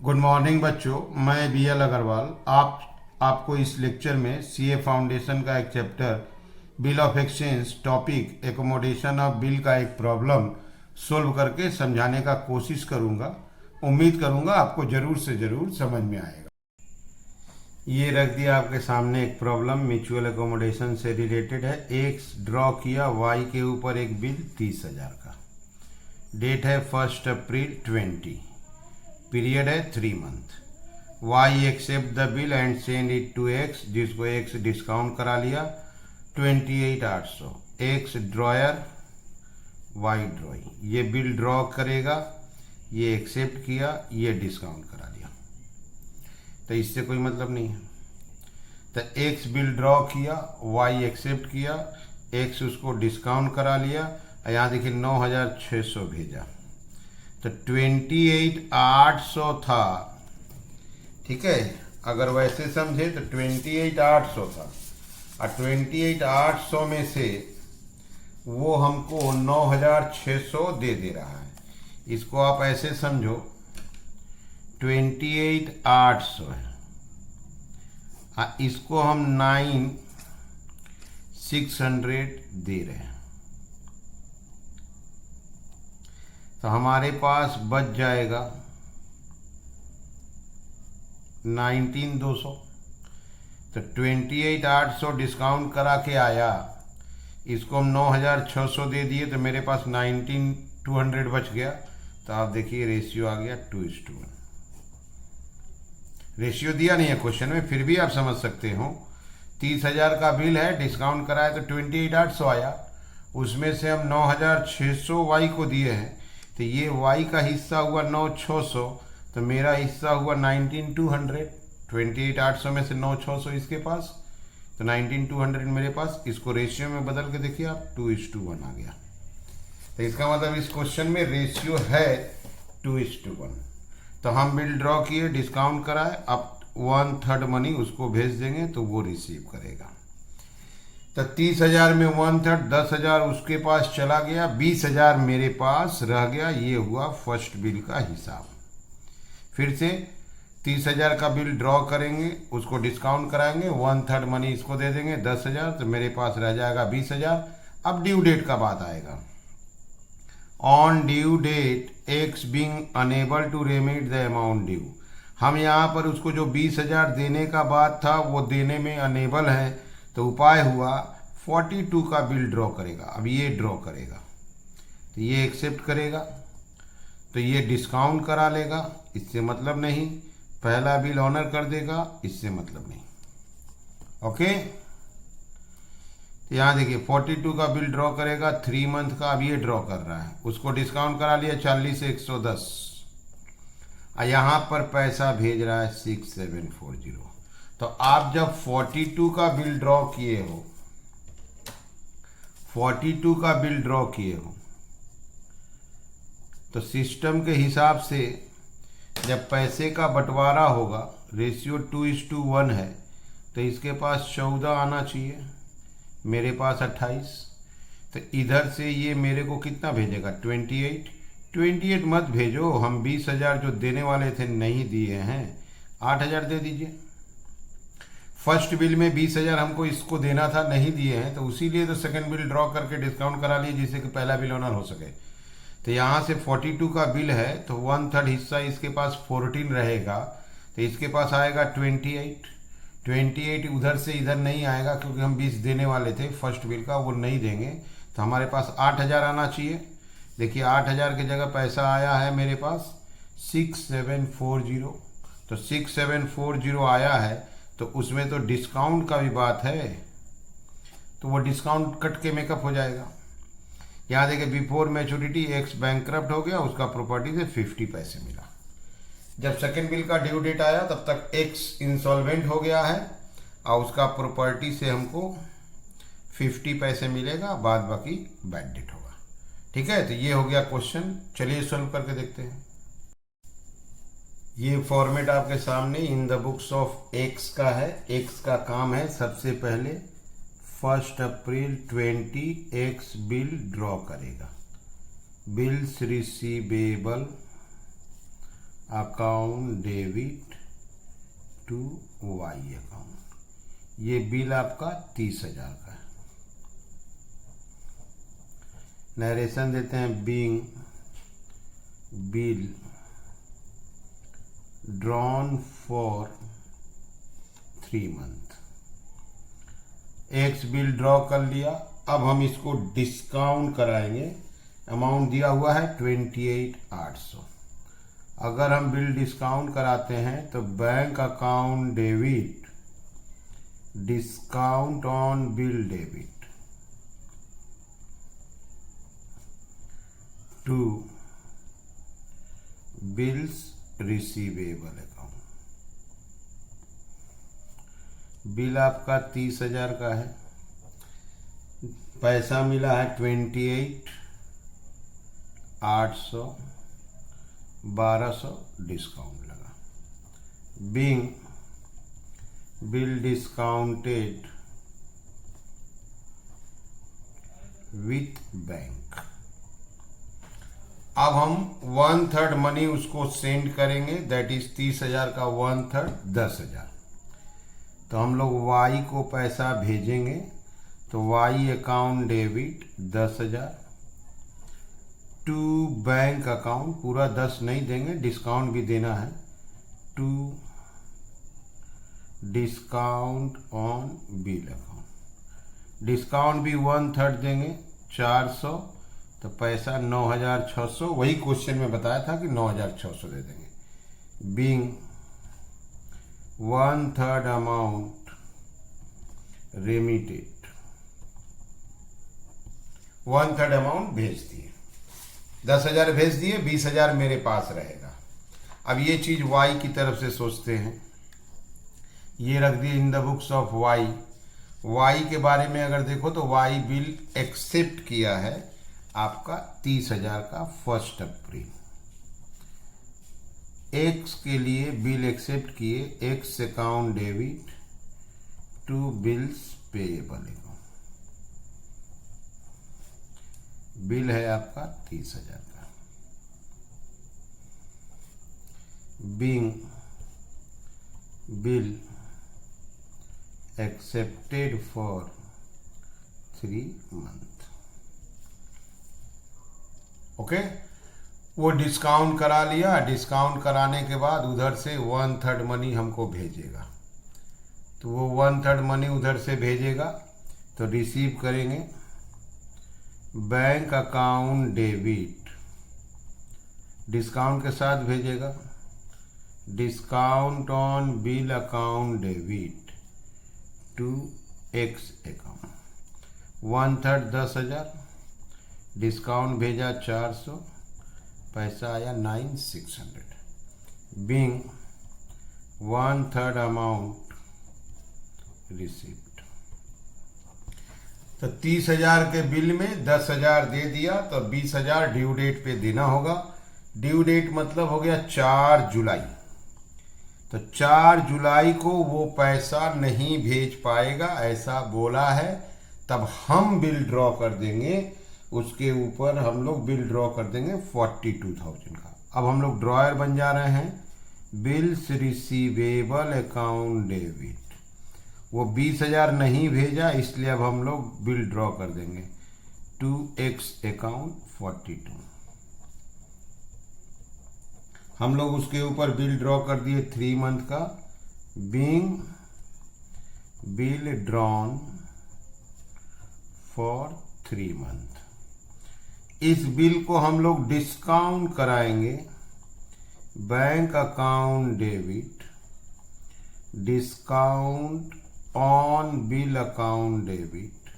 Good morning बच्चों, मैं B L Agarwal आपको इस लेक्चर में सीए फाउंडेशन का एक chapter bill of exchange topic accommodation of bill का एक प्रॉब्लम सोल्व करके समझाने का कोशिश करूंगा। उम्मीद करूंगा आपको जरूर से जरूर समझ में आएगा। ये रख दिया आपके सामने एक प्रॉब्लम म्यूचुअल एकोमोडेशन से रिलेटेड है। एक्स ड्रॉ किया, वाई के ऊपर एक बिल 30,000 का, डेट है 1 अप्रैल 20, पीरियड है 3 month. Y accept the bill and send it to X, जिसको एक्स डिस्काउंट करा लिया 28,800। X drawer, Y drawing. ये बिल ड्रॉ करेगा, ये एक्सेप्ट किया, ये डिस्काउंट करा लिया, तो इससे कोई मतलब नहीं है। तो एक्स बिल ड्रॉ किया, वाई एक्सेप्ट किया, एक्स उसको डिस्काउंट करा लिया, यहाँ देखिए 9,600 भेजा, तो 28,800 था। ठीक है, अगर वैसे समझे तो 28,800 था, और 28,800 में से वो हमको 9,600 दे रहा है। इसको आप ऐसे समझो, 28,800 है, इसको हम 9,600 दे रहे हैं, तो हमारे पास बच जाएगा 19,200। तो 28,800 डिस्काउंट करा के आया, इसको हम 9,600 दे दिए, तो मेरे पास 19,200 बच गया। तो आप देखिए रेशियो आ गया 2:1। रेशियो दिया नहीं है क्वेश्चन में, फिर भी आप समझ सकते हो। 30,000 का बिल है, डिस्काउंट कराया तो 28,800 आया, उसमें से हम 9,600 वाई को दिए हैं, तो ये y का हिस्सा हुआ 9,600, तो मेरा हिस्सा हुआ 19,200। 28,800 में से 9,600 इसके पास, तो 19,200 मेरे पास। इसको रेशियो में बदल के देखिए आप, 2:1 आ गया। तो इसका मतलब इस क्वेश्चन में रेशियो है 2:1। तो हम बिल ड्रॉ किए, डिस्काउंट कराए, अब 1/3 मनी उसको भेज देंगे तो वो रिसीव करेगा। तो 30,000 में 1/3, 10,000 उसके पास चला गया, 20,000 मेरे पास रह गया। ये हुआ फर्स्ट बिल का हिसाब। फिर से 30,000 का बिल ड्रॉ करेंगे, उसको डिस्काउंट कराएंगे, 1/3 मनी इसको दे देंगे 10,000, तो मेरे पास रह जाएगा 20,000। अब ड्यू डेट का बात आएगा। On due date X being unable to remit the amount due, हम यहाँ पर उसको जो 20,000 देने का बात था वो देने में अनेबल है, तो उपाय हुआ 42 का बिल ड्रॉ करेगा। अब ये ड्रॉ करेगा, तो ये एक्सेप्ट करेगा, तो ये डिस्काउंट करा लेगा, इससे मतलब नहीं। पहला बिल ऑनर कर देगा, इससे मतलब नहीं। ओके, तो यहाँ देखिए 42 का बिल ड्रॉ करेगा 3 मंथ का। अब ये ड्रॉ कर रहा है, उसको डिस्काउंट करा लिया 40 से 110, और यहाँ पर पैसा भेज रहा है 6740। तो आप जब 42 का बिल ड्रॉ किए हो, 42 का बिल ड्रॉ किए हो, तो सिस्टम के हिसाब से जब पैसे का बंटवारा होगा, रेशियो 2:1 है, तो इसके पास 14 आना चाहिए, मेरे पास 28। तो इधर से ये मेरे को कितना भेजेगा 28 मत भेजो, हम 20,000 जो देने वाले थे नहीं दिए हैं, 8,000 दे दीजिए। फर्स्ट बिल में 20,000 हमको इसको देना था, नहीं दिए हैं, तो इसीलिए तो सेकंड बिल ड्रॉ करके डिस्काउंट करा लिए, जिससे कि पहला बिल ऑनर हो सके। तो यहाँ से 42 का बिल है, तो 1/3 हिस्सा इसके पास 14 रहेगा, तो इसके पास आएगा 28 उधर से इधर नहीं आएगा, क्योंकि हम 20 देने वाले थे फर्स्ट बिल का, वो नहीं देंगे, तो हमारे पास 8,000 आना चाहिए। देखिए 8,000 की जगह पैसा आया है मेरे पास 6740, तो 6740 आया है, तो उसमें तो डिस्काउंट का भी बात है, तो वो डिस्काउंट कट के मेकअप हो जाएगा। यहाँ देखिए बिफोर मैच्योरिटी एक्स बैंकक्रप्ट हो गया, उसका प्रॉपर्टी से 50 पैसे मिला। जब सेकंड बिल का ड्यू डेट आया तब तक एक्स इंसॉल्वेंट हो गया है, और उसका प्रॉपर्टी से हमको 50 पैसे मिलेगा, बाद बाकी बैड डेट होगा। ठीक है, तो ये हो गया क्वेश्चन। चलिए सॉल्व करके देखते हैं। ये फॉर्मेट आपके सामने in the books of X का है। एक्स का काम है सबसे पहले 1 अप्रैल 20 एक्स बिल ड्रॉ करेगा, bills receivable account debit to Y account, ये बिल आपका 30,000 का है। नरेशन देते हैं, being bill drawn for 3 month. X bill draw कर लिया, अब हम इसको डिस्काउंट कराएंगे। अमाउंट दिया हुआ है 28,800। अगर हम बिल डिस्काउंट कराते हैं तो bank account debit discount on bill debit to bills receivable account. Bill आपका 30,000 का है, पैसा मिला है 28,800, 1200 डिस्काउंट लगा। Being bill discounted with bank. अब हम 1/3 मनी उसको सेंड करेंगे, दैट इज 30,000 का 1/3 10,000। तो हम लोग वाई को पैसा भेजेंगे, तो Y account debit 10,000 to bank account, पूरा 10 नहीं देंगे, डिस्काउंट भी देना है, to discount on bill account. Discount भी 1/3 देंगे, 400, तो पैसा 9,600। वही क्वेश्चन में बताया था कि 9,600 दे देंगे। बीइंग 1/3 अमाउंट रेमिटेड, 1/3 अमाउंट भेज दिए, 10,000 भेज दिए, 20,000 मेरे पास रहेगा। अब ये चीज वाई की तरफ से सोचते हैं, ये रख दिए in the books of Y. Y के बारे में अगर देखो तो वाई बिल एक्सेप्ट किया है आपका 30,000 का 1 अप्रैल। एक्स के लिए बिल एक्सेप्ट किए, X account debit to bills payable account. Bill है आपका 30,000 का। Being bill accepted for 3 month. Okay, वो डिस्काउंट करा लिया, डिस्काउंट कराने के बाद उधर से 1/3 मनी हमको भेजेगा, तो वो 1/3 मनी उधर से भेजेगा, तो रिसीव करेंगे। बैंक अकाउंट डेबिट डिस्काउंट के साथ भेजेगा, discount on bill account debit to X account. 1/3 10,000, discount भेजा 400, पैसा आया 9,600। Being 1/3 amount received. तो 30,000 के बिल में 10,000 दे दिया, तो 20,000 ड्यू डेट पे देना होगा। ड्यू डेट मतलब हो गया 4 जुलाई। तो 4 जुलाई को वो पैसा नहीं भेज पाएगा ऐसा बोला है, तब हम बिल ड्रॉ कर देंगे, उसके ऊपर हम लोग बिल ड्रॉ कर देंगे 42,000 का। अब हम लोग ड्रॉयर बन जा रहे हैं, बिल्स रिसीवेबल अकाउंट डेबिट। वो 20,000 नहीं भेजा, इसलिए अब हम लोग बिल ड्रॉ कर देंगे टू एक्स अकाउंट 42। हम लोग उसके ऊपर बिल ड्रॉ कर दिए 3 मंथ का। Being bill drawn for 3 month. इस बिल को हम लोग डिस्काउंट कराएंगे, bank account debit discount on bill account debit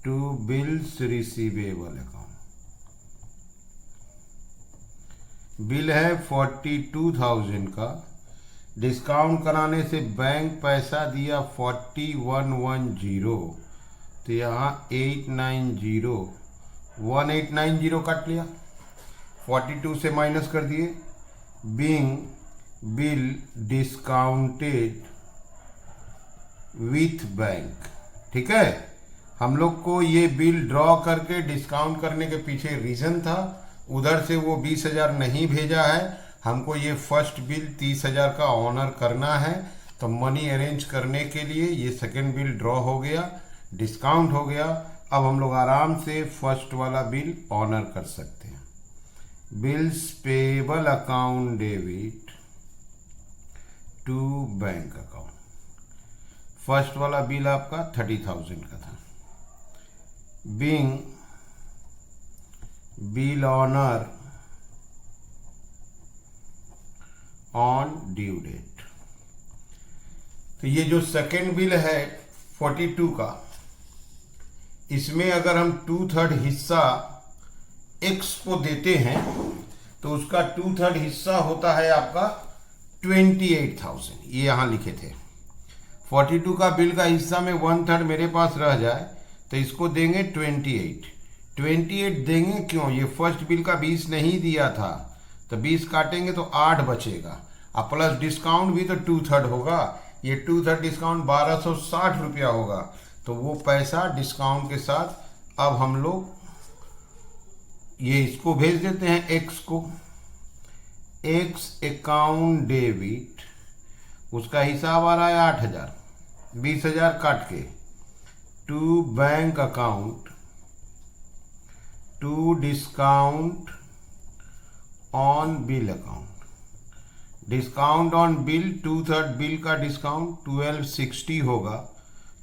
to bills receivable account. Bill है 42,000 का, डिस्काउंट कराने से बैंक पैसा दिया 4110, तो यहाँ 890 1890 काट लिया, 42 से माइनस कर दिए। Being bill discounted with bank. ठीक है, हम लोग को ये बिल ड्रॉ करके डिस्काउंट करने के पीछे रीजन था, उधर से वो 20,000 नहीं भेजा है, हमको ये फर्स्ट बिल 30,000 का ऑनर करना है। तो मनी अरेंज करने के लिए ये सेकेंड बिल ड्रॉ हो गया, डिस्काउंट हो गया। अब हम लोग आराम से फर्स्ट वाला बिल ऑनर कर सकते हैं। Bills payable account debit to bank account. First वाला बिल आपका 30,000 का था। Being bill honour on due date. तो ये जो सेकेंड बिल है 42 का, इसमें अगर हम 2/3 हिस्सा एक्स को देते हैं तो उसका 2/3 हिस्सा होता है आपका 28,000। ये यहां लिखे थे 42 का बिल का हिस्सा में 1/3 मेरे पास रह जाए तो इसको देंगे 28 देंगे। क्यों? ये फर्स्ट बिल का 20 नहीं दिया था, तो 20 काटेंगे तो 8 बचेगा, और प्लस डिस्काउंट भी तो 2/3 होगा। ये 2/3 डिस्काउंट 1260 रुपया होगा। तो वो पैसा डिस्काउंट के साथ अब हम लोग ये इसको भेज देते हैं एक्स को। एक्स अकाउंट डेबिट, उसका हिसाब आ रहा है 8,000, 20,000 काट के, to bank account to discount on bill account. Discount on bill 2/3 bill का डिस्काउंट 1260 होगा,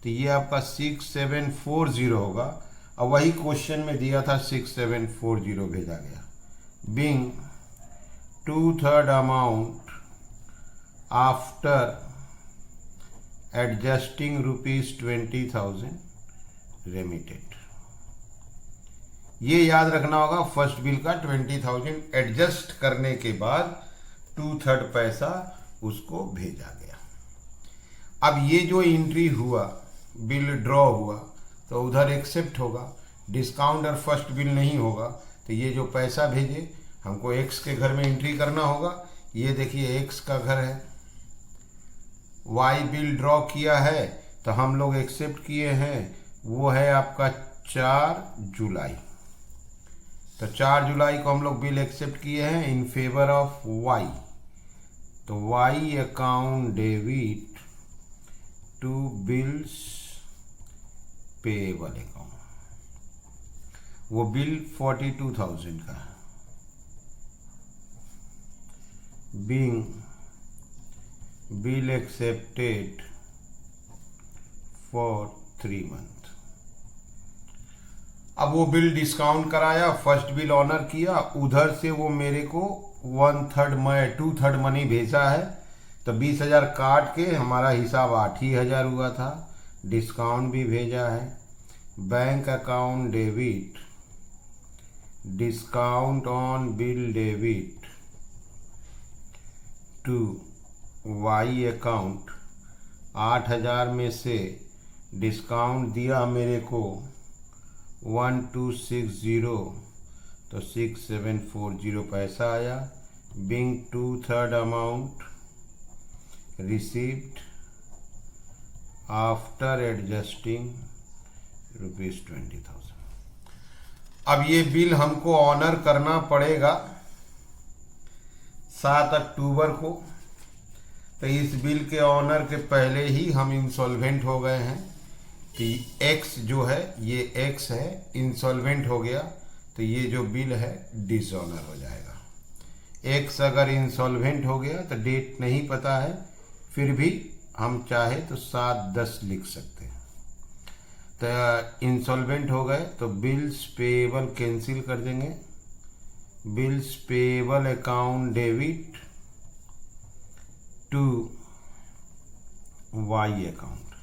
तो ये आपका 6740 होगा। और वही क्वेश्चन में दिया था 6740 भेजा गया। Being 2/3 amount after adjusting ₹20,000 remitted. ये याद रखना होगा, फर्स्ट बिल का 20,000 एडजस्ट करने के बाद 2/3 पैसा उसको भेजा गया। अब ये जो एंट्री हुआ, बिल ड्रॉ हुआ, तो उधर एक्सेप्ट होगा, डिस्काउंट और फर्स्ट बिल नहीं होगा। तो ये जो पैसा भेजे हमको एक्स के घर में एंट्री करना होगा। ये देखिए एक्स का घर है, वाई बिल ड्रॉ किया है तो हम लोग एक्सेप्ट किए हैं, वो है आपका 4 जुलाई। तो 4 जुलाई को हम लोग बिल एक्सेप्ट किए हैं इन फेवर ऑफ वाई। तो Y account debit to bills payable account. वो बिल 42,000 का है। Being bill accepted for 3 month. अब वो बिल डिस्काउंट कराया, फर्स्ट बिल ऑनर किया, उधर से वो मेरे को 2/3 मनी भेजा है। तो 20,000 काट के हमारा हिसाब 8,000 हुआ था। डिस्काउंट भी भेजा है। Bank account debit discount on bill debit to Y account. 8,000 में से डिस्काउंट दिया मेरे को 1260, तो 6740 पैसा आया। Being 2/3 amount received after adjusting ₹20,000। अब ये बिल हमको ऑनर करना पड़ेगा 7 अक्टूबर को। तो इस बिल के ऑनर के पहले ही हम इंसॉल्वेंट हो गए हैं कि एक्स जो है, ये एक्स है, इंसॉल्वेंट हो गया, तो ये जो बिल है डिसऑनर हो जाएगा। एक्स अगर इंसॉल्वेंट हो गया तो डेट नहीं पता है, फिर भी हम चाहे तो 7/10 लिख सकते हैं। तो इंसॉल्वेंट हो गए तो बिल्स पेएबल कैंसिल कर देंगे। Bills payable account debit to Y account.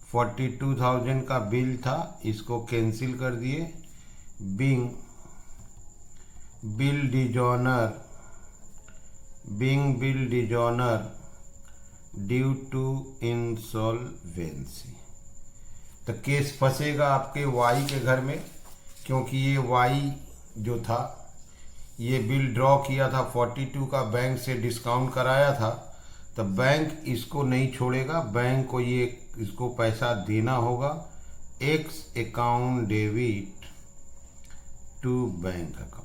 42,000 का बिल था, इसको कैंसिल कर दिए। Being bill dishonour due to insolvency. तो केस फंसेगा आपके वाई के घर में, क्योंकि ये वाई जो था ये बिल ड्रॉ किया था 42 का, बैंक से डिस्काउंट कराया था, तो बैंक इसको नहीं छोड़ेगा, बैंक को ये इसको पैसा देना होगा। X account debit to bank account.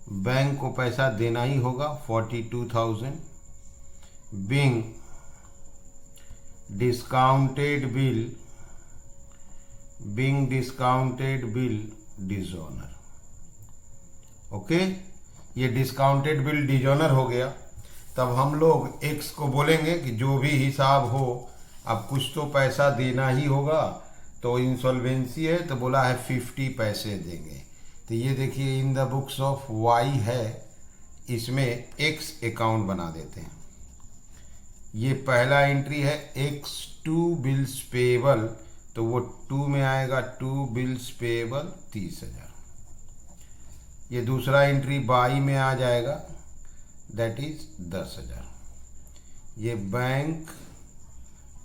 Bank को पैसा देना ही होगा 42,000। Being discounted bill dishonour. Okay, ये डिस्काउंटेड बिल डिसऑनर हो गया। तब हम लोग एक्स को बोलेंगे कि जो भी हिसाब हो, अब कुछ तो पैसा देना ही होगा, तो इंसॉल्वेंसी है तो बोला है 50 पैसे देंगे। तो ये देखिए in the books of Y है, इसमें एक्स अकाउंट बना देते हैं। ये पहला एंट्री है एक्स 2 बिल्स पेएबल, तो वो 2 में आएगा 2 बिल्स पेएबल 30,000। ये दूसरा एंट्री बाई में आ जाएगा, दैट इज 10,000। ये बैंक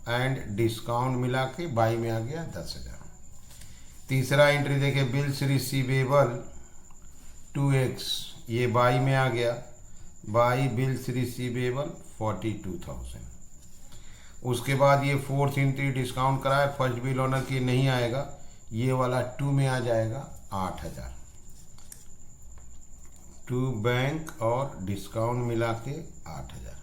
एंड डिस्काउंट मिला के बाई में आ गया 10,000। तीसरा एंट्री देखिए बिल्स रिसीवेबल 2x, ये बाई में आ गया, बाई बिल्स रिसीवेबल 42,000। उसके बाद ये फोर्थ एंट्री डिस्काउंट कराए, फर्स्ट बिल ऑनर की नहीं आएगा, ये वाला 2 में आ जाएगा 8,000। 2 बैंक और डिस्काउंट मिला के 8,000।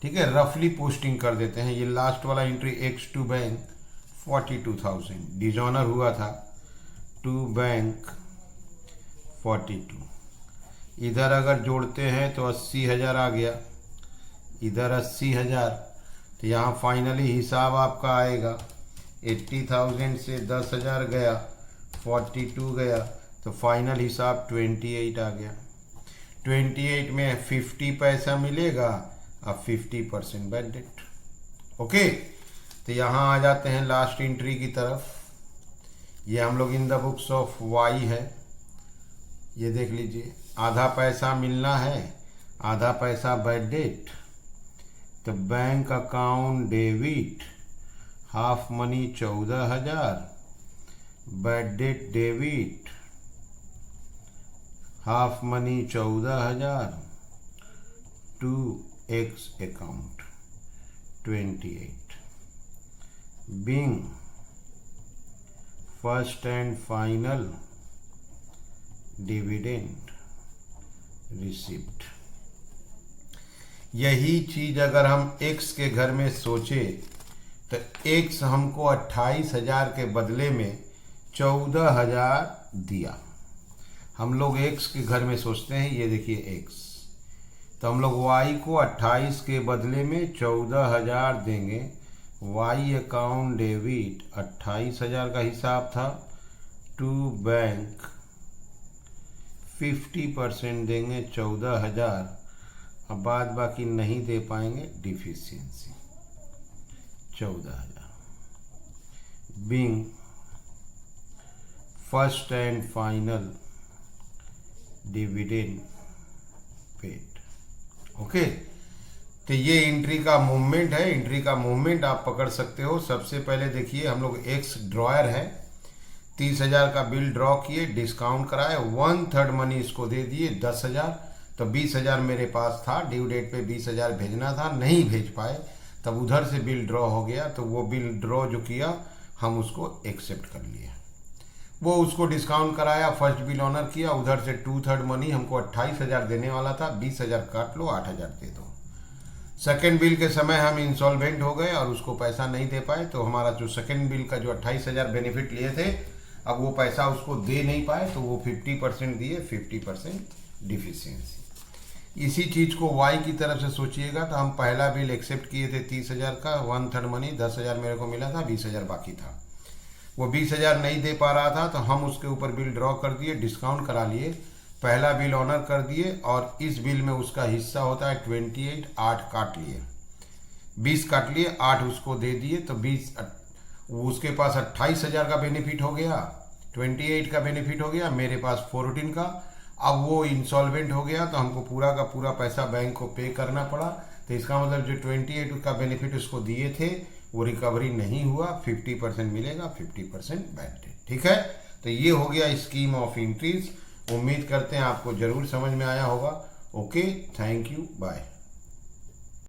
ठीक है, रफली पोस्टिंग कर देते हैं। ये लास्ट वाला एंट्री x2 बैंक 42,000 डिसऑनर हुआ था, 2 बैंक 42। इधर अगर जोड़ते हैं तो 80,000 आ गया, इधर 80,000, तो यहाँ फाइनली हिसाब आपका आएगा 80,000 से 10,000 गया, 42 गया, तो फाइनल हिसाब 28 आ गया। 28 में 50 पैसा मिलेगा, अब 50% बैड डेट। ओके, तो यहाँ आ जाते हैं लास्ट एंट्री की तरफ। ये हम लोग in the books of Y है, ये देख लीजिए, आधा पैसा मिलना है, आधा पैसा बैड डेट। तो bank account debit, half money 14,000, bad debt debit, half money 14,000, to X account 28। Being first and final dividend receipt. यही चीज अगर हम एक्स के घर में सोचे तो एक्स हमको 28,000 के बदले में 14,000 दिया। हम लोग एक्स के घर में सोचते हैं, ये देखिए एक्स, तो हम लोग वाई को 28 के बदले में 14,000 देंगे। वाई अकाउंट डेबिट 28,000 का हिसाब था, टू बैंक 50% देंगे 14,000। अब बाद बाकी नहीं दे पाएंगे, deficiency 14,000। Being first and final dividend paid. Okay, तो ये एंट्री का मूवमेंट है। एंट्री का मूवमेंट आप पकड़ सकते हो। सबसे पहले देखिए हम लोग एक्स ड्रॉयर है, 30,000 का बिल ड्रॉ किए, डिस्काउंट कराए, 1/3 मनी इसको दे दिए 10,000। तो 20,000 मेरे पास था, ड्यू डेट पे 20,000 भेजना था, नहीं भेज पाए, तब उधर से बिल ड्रॉ हो गया। तो वो बिल ड्रॉ जो किया हम उसको एक्सेप्ट कर लिए, वो उसको डिस्काउंट कराया, फर्स्ट बिल ऑनर किया, उधर से 2/3 मनी हमको 28,000 देने वाला था, 20,000 काट लो, 8,000 दे दो। सेकेंड बिल के समय हम इंसॉल्वेंट हो गए और उसको पैसा नहीं दे पाए, तो हमारा जो सेकेंड बिल का जो 28,000 बेनिफिट लिए थे, अब वो पैसा उसको दे नहीं पाए, तो वो 50% दिए, 50% डिफिशियंसी। इसी चीज़ को वाई की तरफ से सोचिएगा, तो हम पहला बिल एक्सेप्ट किए थे 30,000 का, 1/3 मनी 10,000 मेरे को मिला था, 20,000 बाकी था। वो 20,000 नहीं दे पा रहा था, तो हम उसके ऊपर बिल ड्रॉ कर दिए, डिस्काउंट करा लिए, पहला बिल ऑनर कर दिए, और इस बिल में उसका हिस्सा होता है 28, 8 काट लिए, 20 काट लिए, 8 उसको दे दिए, तो 20 उसके पास 28,000 का बेनिफिट हो गया, 28 का बेनिफिट हो गया, मेरे पास 14 का। अब वो इंसॉल्वेंट हो गया, तो हमको पूरा का पूरा पैसा बैंक को पे करना पड़ा। तो इसका मतलब जो 28 का बेनिफिट उसको दिए थे वो रिकवरी नहीं हुआ, 50% मिलेगा, 50% बैड डेट। ठीक है, तो ये हो गया स्कीम ऑफ एंट्रीज। उम्मीद करते हैं आपको जरूर समझ में आया होगा। Okay, thank you, bye.